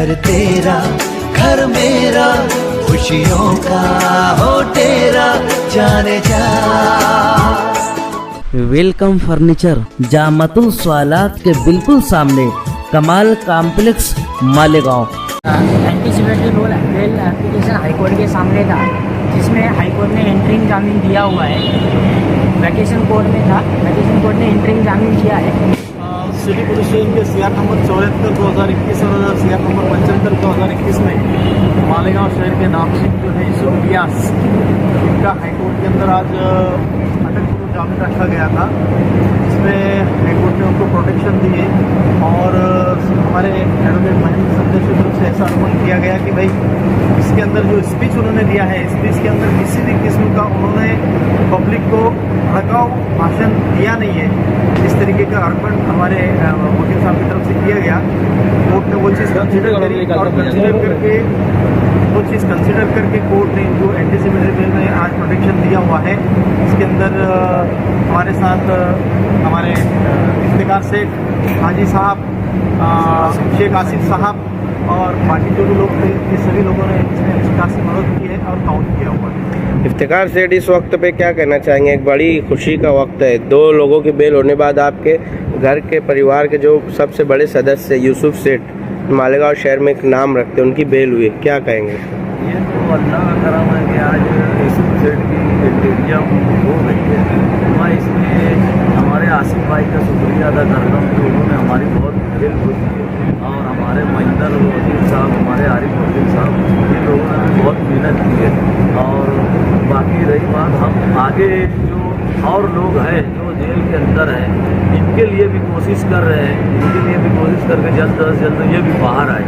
घर तेरा घर मेरा, खुशियों का हो तेरा जाने जा। वेलकम फर्नीचर जामतुल स्वालात के बिल्कुल सामने, कमाल complex Malegaon. Anticipatory bail application high court के सामने था, जिसमें हाईकोर्ट ने एंट्रिंग जामीन दिया हुआ है। वैकेशन कोर्ट में था, वैकेशन कोर्ट ने एंट्रिंग जामीन दिया है। सिटी पुलिस स्टेशन के CR नंबर 74/2021 और CR नंबर 75/2021 में मालेगांव शहर के नामसिंह जो है यूसुफ इलियास, इनका हाईकोर्ट के अंदर आज अटकपूर्व जामीन रखा गया था, जिसमें हाईकोर्ट ने उनको प्रोटेक्शन दिए और हमारे एडवोकेट महेंद्र संदेश की तरफ से ऐसा अनुमान किया गया कि भाई इसके अंदर जो स्पीच उन्होंने दिया है, स्पीच के अंदर किसी भी किस्म का उन्होंने पब्लिक को भड़काऊ भाषण दिया नहीं है, इस तरीके का अर्पण हमारे वकील साहब की तरफ से किया गया। कोर्ट ने वो चीज़ कंसिडर करी और कंसिडर करके कोर्ट ने जो एंटीसिपेटरी बेल में आज प्रोटेक्शन दिया हुआ है, इसके अंदर हमारे साथ हमारे इफ्तिकार सेठ हाजी साहब, शेख आसिफ साहब और बाकी जो भी लोग थे, ये सभी लोगों ने इसमें काफ़ी मदद की है और काउंट किया हुआ है। इफ्तिकार सेठ, इस वक्त पे क्या कहना चाहेंगे? एक बड़ी खुशी का वक्त है, 2 लोगों की बेल होने बाद आपके घर के परिवार के जो सबसे बड़े सदस्य यूसुफ सेठ मालेगांव शहर में एक नाम रखते हैं, उनकी बेल हुई, क्या कहेंगे? ये तो अल्लाह का करम है कि आज यूसुफ सेठ की इंटीरियम हो गई है। मैं इसमें हमारे आसिफ भाई का शुक्रिया अदा करता हूँ कि उन्होंने हमारी बहुत हेल्प की है और हमारे महेंद्र वकील साहब, हमारे आरिफ वकील साहब, इन लोगों ने बहुत मेहनत की है। और बाकी रही बात, हम आगे जो और लोग हैं जो जेल के अंदर हैं, इनके लिए भी कोशिश कर रहे हैं, इनके लिए भी कोशिश करके जल्द से जल्द ये भी बाहर आए।